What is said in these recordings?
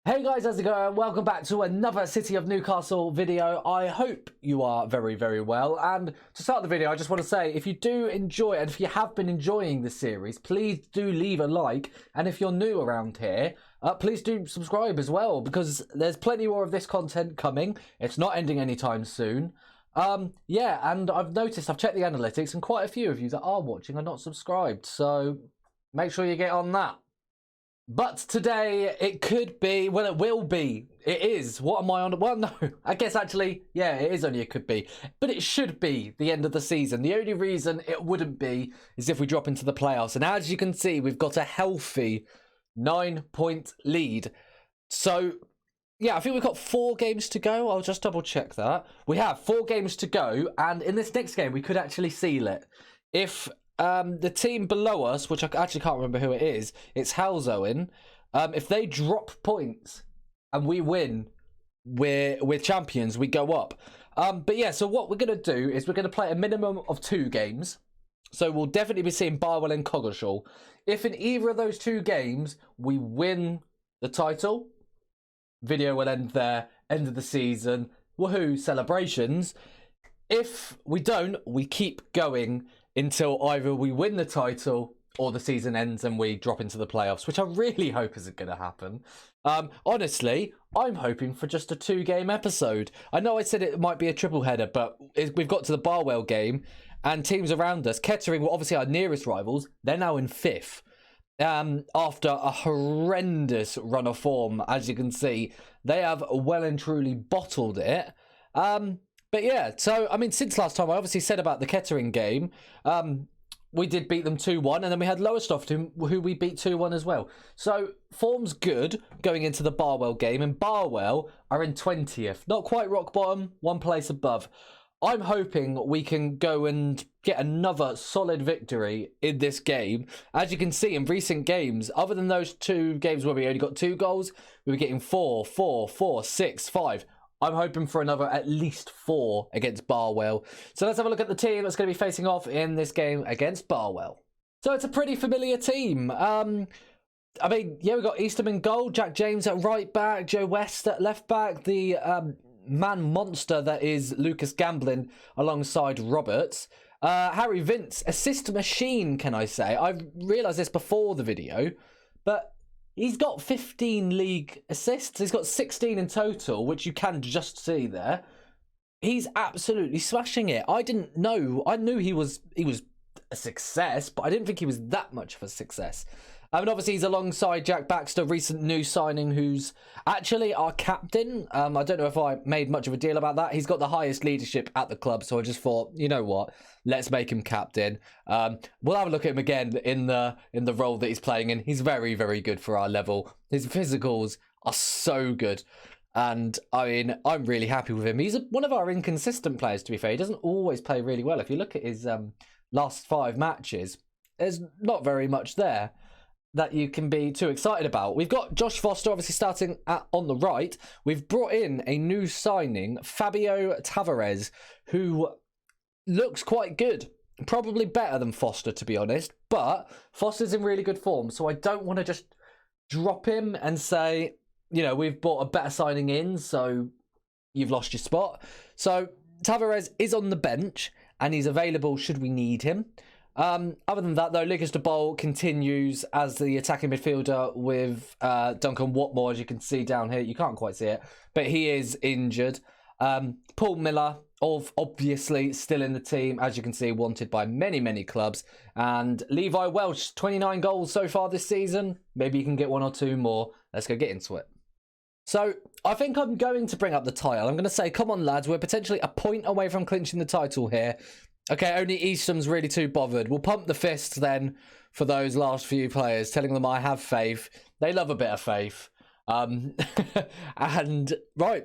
Hey guys, how's it going? Welcome back to another City of Newcastle video. I hope you are very, very well. And to start the video, I just want to say, if you do enjoy it, and if you have been enjoying the series, please do leave a like. And if you're new around here, please do subscribe as well, because there's plenty more of this content coming. It's not ending anytime soon. Yeah, and I've noticed, I've checked the analytics, and quite a few of you that are watching are not subscribed. So make sure you get on that. But today, it could be, well, it will be, it is, what am I on? Well, no, I guess actually, yeah, it is only it could be. But it should be the end of the season. The only reason it wouldn't be is if we drop into the playoffs. And as you can see, we've got a healthy 9-point lead. So, yeah, I think we've got 4 games to go. I'll just double check that. We have 4 games to go. And in this next game, we could actually seal it. If the team below us, which I actually can't remember who it is, it's Cheyhuahua. If they drop points and we win, we're champions, we go up. But yeah, so what we're going to do is we're going to play a minimum of 2 games. So we'll definitely be seeing Barwell and Coggeshall. If in either of those 2 games we win the title, video will end there, end of the season, woohoo, celebrations. If we don't, we keep going until either we win the title or the season ends and we drop into the playoffs, which I really hope isn't going to happen. Honestly, I'm hoping for just a 2-game episode. I know I said it might be a triple header, but we've got to the Barwell game and teams around us. Kettering were obviously our nearest rivals. They're now in 5th. After a horrendous run of form, as you can see, they have well and truly bottled it. But yeah, so, I mean, since last time, I obviously said about the Kettering game, we did beat them 2-1, and then we had Lowestoft, who we beat 2-1 as well. So, form's good going into the Barwell game, and Barwell are in 20th. Not quite rock bottom, 1 place above. I'm hoping we can go and get another solid victory in this game. As you can see, in recent games, other than those 2 games where we only got 2 goals, we were getting 4, 6, 5. I'm hoping for another at least 4 against Barwell. So let's have a look at the team that's going to be facing off in this game against Barwell. So it's a pretty familiar team. I mean, yeah, we've got Easterman goal, Jack James at right back, Joe West at left back, the man monster that is Lucas Gamblin alongside Roberts. Harry Vince, assist machine, can I say. I've realised this before the video, but he's got 15 league assists. He's got 16 in total, which you can just see there. He's absolutely smashing it. I didn't know. I knew he was a success, but I didn't think he was that much of a success. I mean, obviously, he's alongside Jack Baxter, recent new signing, who's actually our captain. I don't know if I made much of a deal about that. He's got the highest leadership at the club, so I just thought, you know what, let's make him captain. We'll have a look at him again in the role that he's playing in. He's very, very good for our level. His physicals are so good. And, I mean, I'm really happy with him. He's one of our inconsistent players, to be fair. He doesn't always play really well. If you look at his last 5 matches, there's not very much there that you can be too excited about. We've got Josh Foster obviously starting on the right. We've brought in a new signing, Fabio Tavares, who looks quite good. Probably better than Foster, to be honest. But Foster's in really good form, so I don't want to just drop him and say, you know, we've brought a better signing in, so you've lost your spot. So Tavares is on the bench, and he's available should we need him. Other than that, though, Lucas de Boll continues as the attacking midfielder with Duncan Watmore, as you can see down here. You can't quite see it, but he is injured. Paul Miller, obviously still in the team, as you can see, wanted by many, many clubs. And Levi Welch, 29 goals so far this season. Maybe you can get 1 or 2 more. Let's go get into it. So, I think I'm going to bring up the title. I'm going to say, come on, lads, we're potentially a point away from clinching the title here. Okay, only Eastham's really too bothered. We'll pump the fists then for those last few players, telling them I have faith. They love a bit of faith. And, right,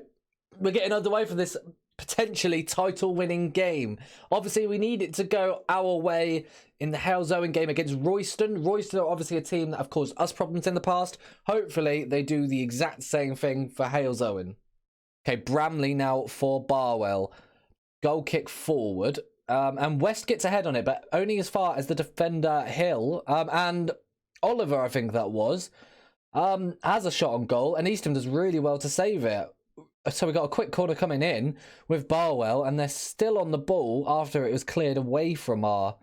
we're getting underway for this potentially title-winning game. Obviously, we need it to go our way in the Cheyhuahua game against Royston. Royston are obviously a team that have caused us problems in the past. Hopefully, they do the exact same thing for Cheyhuahua. Okay, Bramley now for Barwell. Goal kick forward. And West gets ahead on it, but only as far as the defender Hill and Oliver, I think that was. has a shot on goal, and Eastham does really well to save it. So we got a quick corner coming in with Barwell, and they're still on the ball after it was cleared away from our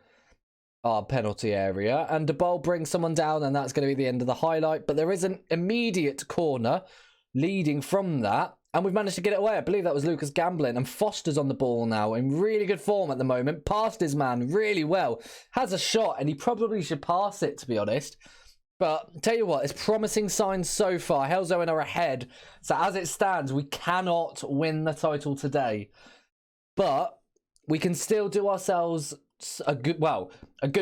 penalty area. And the ball brings someone down, and that's going to be the end of the highlight. But there is an immediate corner leading from that, and we've managed to get it away. I believe that was Lucas Gamblin, and Foster's on the ball now in really good form at the moment. Passed his man really well. Has a shot, and he probably should pass it, to be honest. But tell you what, it's promising signs so far. Helzoen are ahead. So as it stands, we cannot win the title today. But we can still do ourselves a good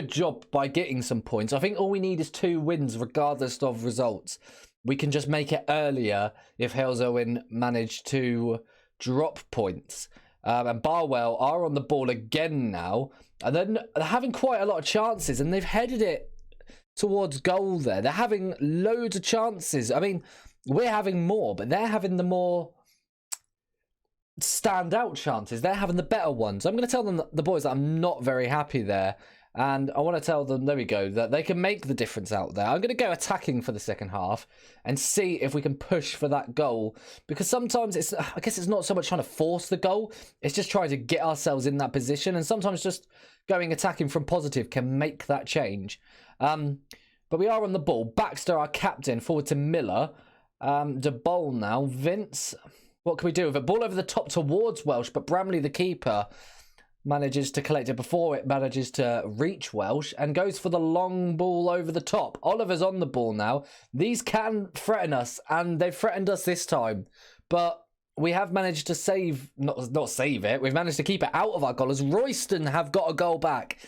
job by getting some points. I think all we need is 2 wins regardless of results. We can just make it earlier if Helzoen manage to drop points. And Barwell are on the ball again now. And then they're having quite a lot of chances, and they've headed it towards goal there. They're having loads of chances. I mean, we're having more, but they're having the more standout chances. They're having the better ones. I'm going to tell them, the boys, that I'm not very happy there. And I want to tell them, there we go, that they can make the difference out there. I'm going to go attacking for the second half and see if we can push for that goal. Because sometimes I guess it's not so much trying to force the goal. It's just trying to get ourselves in that position. And sometimes just going attacking from positive can make that change. But we are on the ball. Baxter, our captain, forward to Miller. De Boll now. Vince, what can we do with it? Ball over the top towards Welsh, but Bramley, the keeper, manages to collect it before it manages to reach Welsh and goes for the long ball over the top. Oliver's on the ball now. These can threaten us, and they've threatened us this time. But we have managed to save, not save it, we've managed to keep it out of our goal as Royston have got a goal back.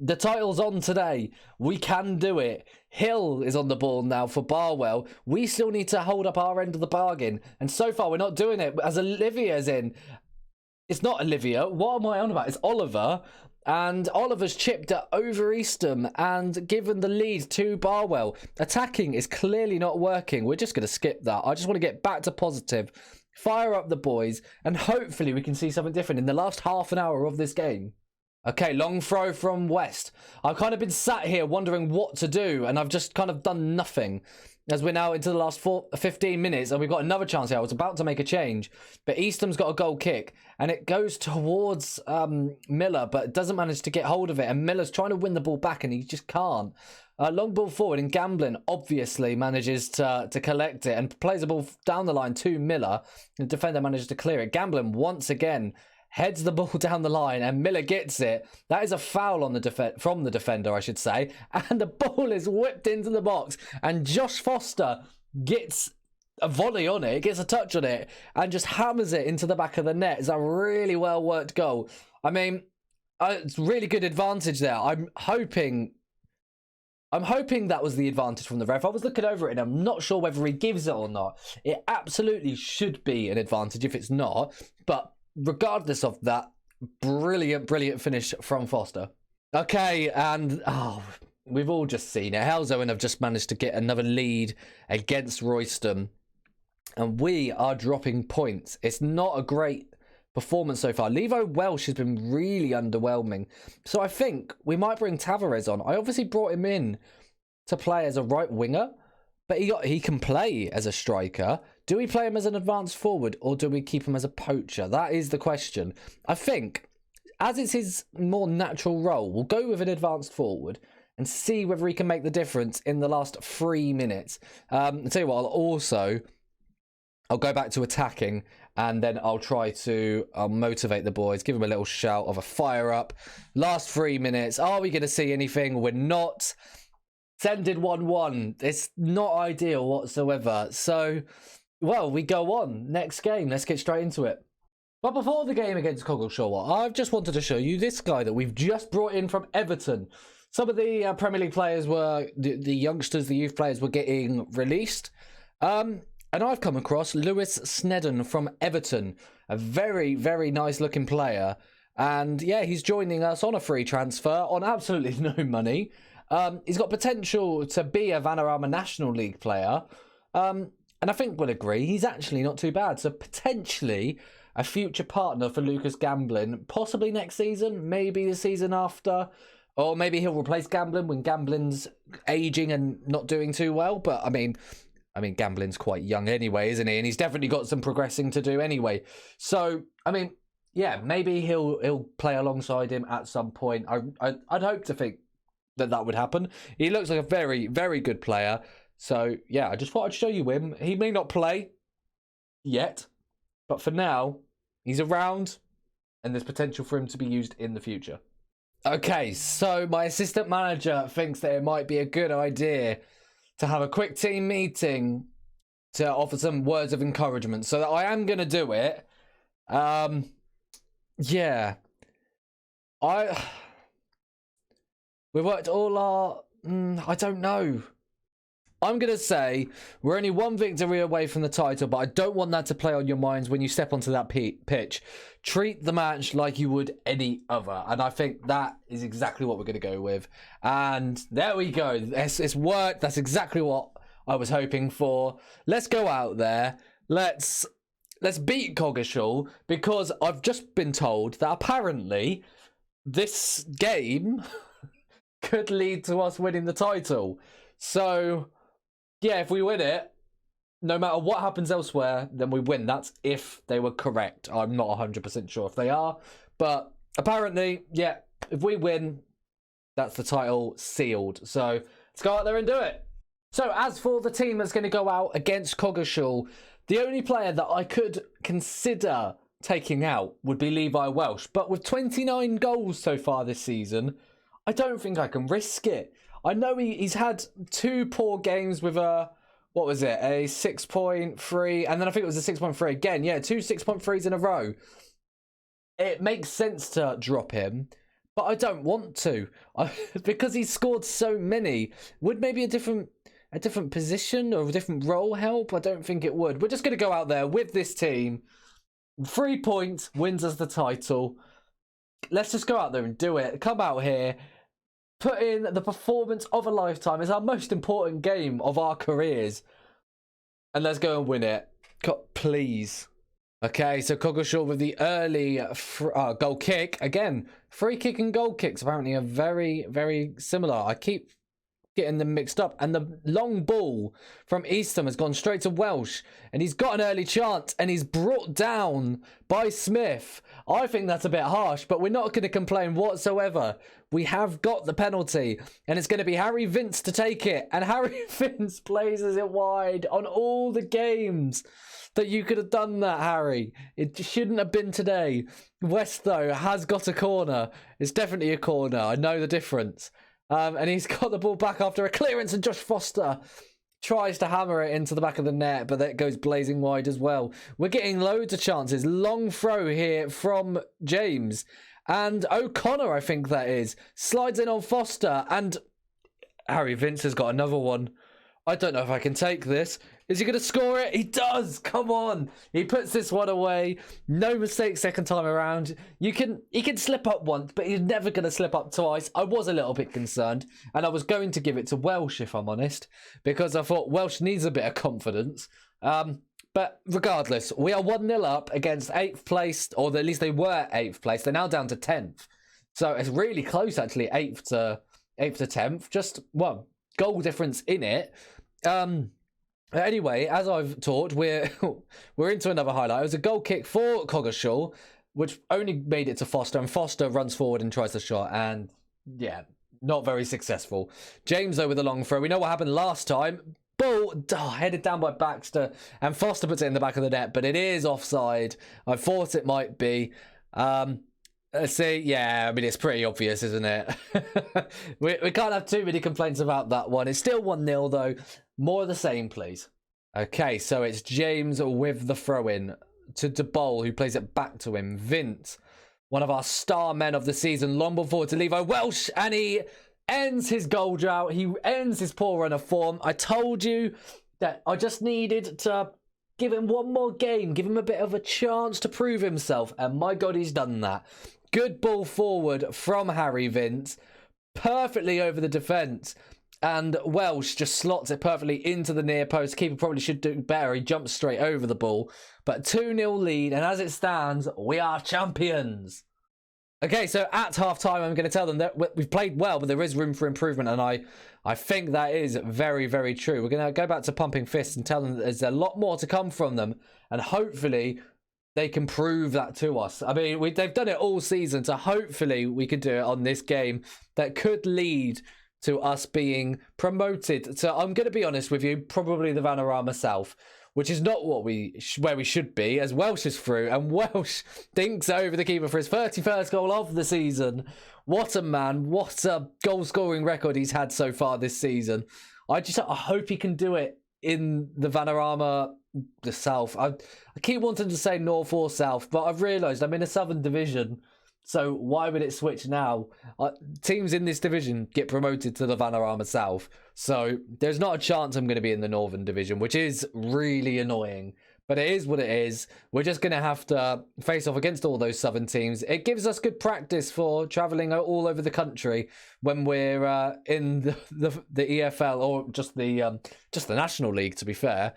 The title's on today. We can do it. Hill is on the ball now for Barwell. We still need to hold up our end of the bargain. And so far, we're not doing it. As Olivia's in. It's not Olivia. What am I on about? It's Oliver. And Oliver's chipped it over Eastham and given the lead to Barwell. Attacking is clearly not working. We're just going to skip that. I just want to get back to positive. Fire up the boys. And hopefully we can see something different in the last half an hour of this game. Okay, long throw from West. I've kind of been sat here wondering what to do, and I've just kind of done nothing. As we're now into the last 15 minutes, and we've got another chance here. I was about to make a change, but Eastham's got a goal kick, and it goes towards Miller, but doesn't manage to get hold of it, and Miller's trying to win the ball back, and he just can't. Long ball forward, and Gamblin obviously manages to collect it, and plays the ball down the line to Miller. The defender manages to clear it. Gamblin, once again, heads the ball down the line, and Miller gets it. That is a foul on from the defender, I should say. And the ball is whipped into the box, and Josh Foster gets a volley on it, gets a touch on it, and just hammers it into the back of the net. It's a really well worked goal. I mean, it's really good advantage there. I'm hoping that was the advantage from the ref. I was looking over it, and I'm not sure whether he gives it or not. It absolutely should be an advantage if it's not, but regardless of that, brilliant finish from Foster. Okay, and we've all just seen it. Helzoen have just managed to get another lead against Royston, and we are dropping points. It's not a great performance so far. Levo Welsh has been really underwhelming, so I think we might bring Tavares on. I obviously brought him in to play as a right winger, but he can play as a striker. Do we play him as an advanced forward, or do we keep him as a poacher? That is the question. I think, as it's his more natural role, we'll go with an advanced forward and see whether he can make the difference in the last 3 minutes. I'll tell you what, I'll go back to attacking, and then I'll try to motivate the boys, give them a little shout of a fire up. Last 3 minutes. Are we going to see anything? We're not. It's ended 1-1. It's not ideal whatsoever. So, well, we go on. Next game. Let's get straight into it. But before the game against Cheyhuahua, I've just wanted to show you this guy that we've just brought in from Everton. Some of the Premier League players were, the youngsters, the youth players were getting released. And I've come across Lewis Sneddon from Everton. A very, very nice looking player. And yeah, he's joining us on a free transfer on absolutely no money. He's got potential to be a Vanarama National League player. And I think we'll agree, he's actually not too bad. So potentially a future partner for Lucas Gamblin, possibly next season, maybe the season after. Or maybe he'll replace Gamblin when Gamblin's aging and not doing too well. But I mean, I mean, Gambling's quite young anyway, isn't he? And he's definitely got some progressing to do anyway. So, I mean, yeah, maybe he'll play alongside him at some point. I'd hope to think that would happen. He looks like a very, very good player. So, yeah, I just thought I'd show you him. He may not play yet, but for now, he's around, and there's potential for him to be used in the future. Okay, so my assistant manager thinks that it might be a good idea to have a quick team meeting to offer some words of encouragement. So that I am going to do it. Yeah. We worked all our... I don't know. I'm going to say we're only one victory away from the title, but I don't want that to play on your minds when you step onto that pitch. Treat the match like you would any other. And I think that is exactly what we're going to go with. And there we go. It's worked. That's exactly what I was hoping for. Let's go out there. Let's beat Coggeshall, because I've just been told that apparently this game could lead to us winning the title. So... yeah, if we win it, no matter what happens elsewhere, then we win. That's if they were correct. I'm not 100% sure if they are. But apparently, yeah, if we win, that's the title sealed. So let's go out there and do it. So as for the team that's going to go out against Coggeshall, the only player that I could consider taking out would be Levi Welsh. But with 29 goals so far this season, I don't think I can risk it. I know he's had 2 poor games with a 6.3, and then I think it was a 6.3 again. Yeah, 2 6.3s in a row. It makes sense to drop him, but I don't want to because he's scored so many. Would maybe a different position or a different role help? I don't think it would. We're just going to go out there with this team. 3 points wins us the title. Let's just go out there and do it. Come out here. Put in the performance of a lifetime. It's our most important game of our careers. And let's go and win it. Please. Okay, so Coggeshall with the early goal kick. Again, free kick and goal kicks apparently are very, very similar. I keep getting them mixed up. And the long ball from Eastham has gone straight to Welsh. And he's got an early chance. And he's brought down by Smith. I think that's a bit harsh, but we're not going to complain whatsoever. We have got the penalty, and it's going to be Harry Vince to take it. And Harry Vince places it wide on all the games that you could have done that, Harry. It shouldn't have been today. West, though, has got a corner. It's definitely a corner. I know the difference. And he's got the ball back after a clearance, and Josh Foster tries to hammer it into the back of the net, but that goes blazing wide as well. We're getting loads of chances. Long throw here from James. And O'Connor, I think that is, slides in on Foster. And Harry Vince has got another one. I don't know if I can take this. Is he going to score it? He does. Come on. He puts this one away. No mistake second time around. He can slip up once, but he's never going to slip up twice. I was a little bit concerned, and I was going to give it to Welsh, if I'm honest, because I thought Welsh needs a bit of confidence. But regardless, we are 1-0 up against 8th place, or at least they were 8th place. They're now down to 10th. So it's really close, actually, 8th to 10th. Just one goal difference in it. Anyway, as I've talked, we're into another highlight. It was a goal kick for Coggeshall, which only made it to Foster, and Foster runs forward and tries the shot, and yeah, not very successful. James, though, with a long throw. We know what happened last time. Ball headed down by Baxter, and Foster puts it in the back of the net, but it is offside. I thought it might be. Let's see. Yeah, I mean, it's pretty obvious, isn't it? we can't have too many complaints about that one. It's still 1-0, though. More of the same, please. Okay, so it's James with the throw-in to De Boll, who plays it back to him. Vince, one of our star men of the season, long ball forward to Levi Welsh, and he ends his goal drought. He ends his poor run of form. I told you that I just needed to give him one more game, give him a bit of a chance to prove himself, and my God, he's done that. Good ball forward from Harry Vince, perfectly over the defence, and Welsh just slots it perfectly into the near post. Keeper probably should do better. He jumps straight over the ball, but 2-0 lead, and as it stands, we are champions. Okay, so at half-time, I'm going to tell them that we've played well, but there is room for improvement, and I think that is very, very true. We're going to go back to pumping fists and tell them that there's a lot more to come from them, and hopefully they can prove that to us. I mean, they've done it all season, so hopefully we could do it on this game that could lead to us being promoted. So I'm going to be honest with you, probably the Vanarama South, which is not where we should be, as Welsh is through, and Welsh dinks over the keeper for his 31st goal of the season. What a man, what a goal-scoring record he's had so far this season. I hope he can do it in the Vanarama, the South. I keep wanting to say North or South, but I've realised I'm in a Southern Division, so why would it switch now? Teams in this division get promoted to the Vanarama South, so there's not a chance I'm going to be in the Northern Division, which is really annoying. But it is what it is. We're just going to have to face off against all those Southern teams. It gives us good practice for travelling all over the country when we're in the EFL or just the National League, to be fair.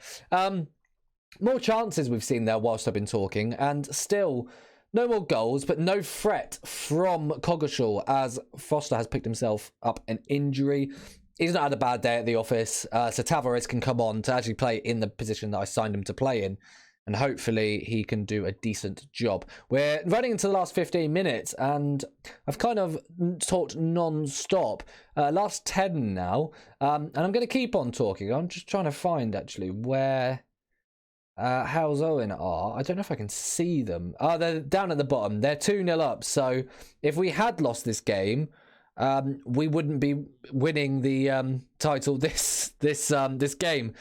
More chances we've seen there whilst I've been talking, and still no more goals, but no threat from Coggeshall as Foster has picked himself up an injury. He's not had a bad day at the office, so Tavares can come on to actually play in the position that I signed him to play in, and hopefully he can do a decent job. We're running into the last 15 minutes, and I've kind of talked non-stop. Last 10 now, and I'm going to keep on talking. I'm just trying to find, actually, where How's Owen are. I don't know if I can see them. Oh, they're down at the bottom. They're 2-0 up, so if we had lost this game, we wouldn't be winning the title this game.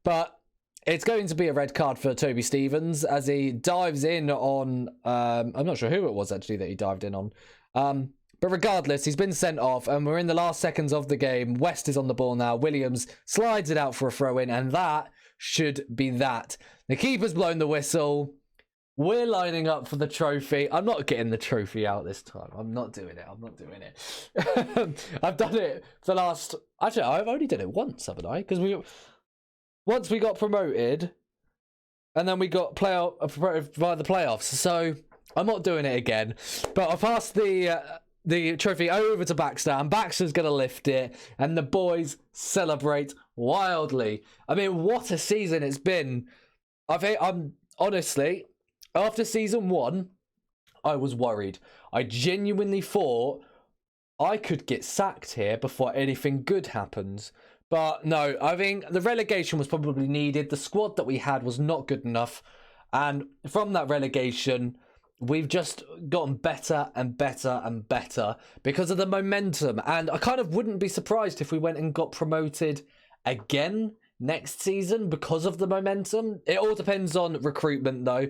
But it's going to be a red card for Toby Stevens as he dives in on I'm not sure who it was actually that he dived in on, but regardless, he's been sent off and we're in the last seconds of the game. West is on the ball now. Williams slides it out for a throw in, and that should be that. The keeper's blown the whistle. We're lining up for the trophy. I'm not getting the trophy out this time. I'm not doing it. I've done it for the last... Actually, I've only done it once, haven't I? Because once we got promoted, and then we got promoted via the playoffs. So I'm not doing it again. But I passed the trophy over to Baxter, and Baxter's going to lift it, and the boys celebrate wildly. I mean, what a season it's been. I'm honestly... After season 1, I was worried. I genuinely thought I could get sacked here before anything good happens. But no, I think the relegation was probably needed. The squad that we had was not good enough. And from that relegation, we've just gotten better and better and better because of the momentum. And I kind of wouldn't be surprised if we went and got promoted again next season because of the momentum. It all depends on recruitment, though.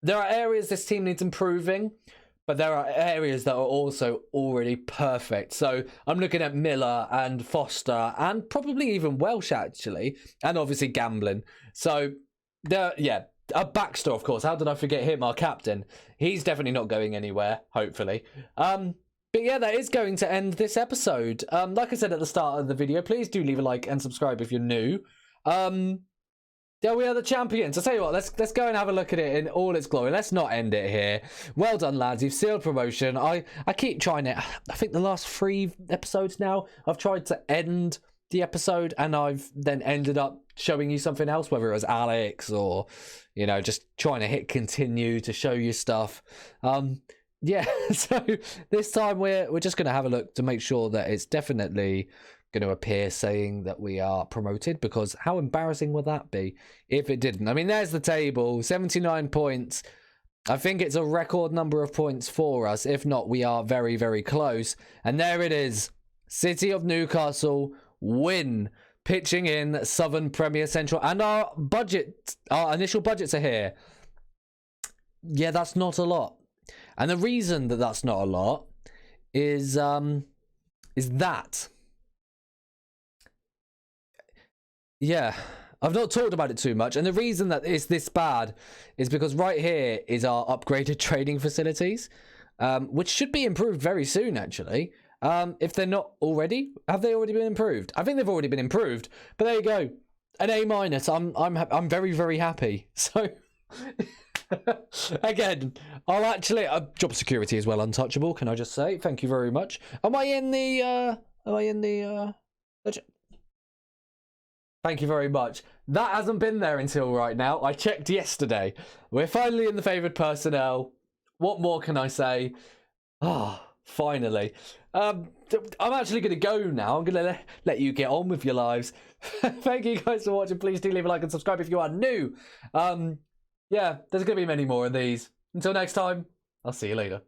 There are areas this team needs improving, but there are areas that are also already perfect. So I'm looking at Miller and Foster and probably even Welsh, actually, and obviously Gamblin. So, Baxter, of course. How did I forget him, our captain? He's definitely not going anywhere, hopefully. But yeah, that is going to end this episode. Like I said at the start of the video, please do leave a like and subscribe if you're new. Yeah, we are the champions. I'll tell you what, let's go and have a look at it in all its glory. Let's not end it here. Well done, lads. You've sealed promotion. I keep trying it. I think the last 3 episodes now, I've tried to end the episode and I've then ended up showing you something else, whether it was Alex or, you know, just trying to hit continue to show you stuff. Yeah, so this time we're just going to have a look to make sure that it's definitely going to appear saying that we are promoted, because how embarrassing would that be if it didn't? I mean, there's the table, 79 points. I think it's a record number of points for us. If not, we are very, very close. And there it is. City of Newcastle win, pitching in Southern Premier Central. And our initial budgets are here. Yeah, that's not a lot. And the reason that that's not a lot is that... Yeah, I've not talked about it too much, and the reason that it's this bad is because right here is our upgraded training facilities, which should be improved very soon, actually. If they're not already, have they already been improved? I think they've already been improved, but there you go, an A-. I'm very, very happy. So Again, I'll actually job security is well untouchable. Can I just say thank you very much? Am I in the? Thank you very much. That hasn't been there until right now. I checked yesterday. We're finally in the favoured personnel. What more can I say? Ah, finally. I'm actually going to go now. I'm going to let you get on with your lives. Thank you guys for watching. Please do leave a like and subscribe if you are new. Yeah, there's going to be many more of these. Until next time, I'll see you later.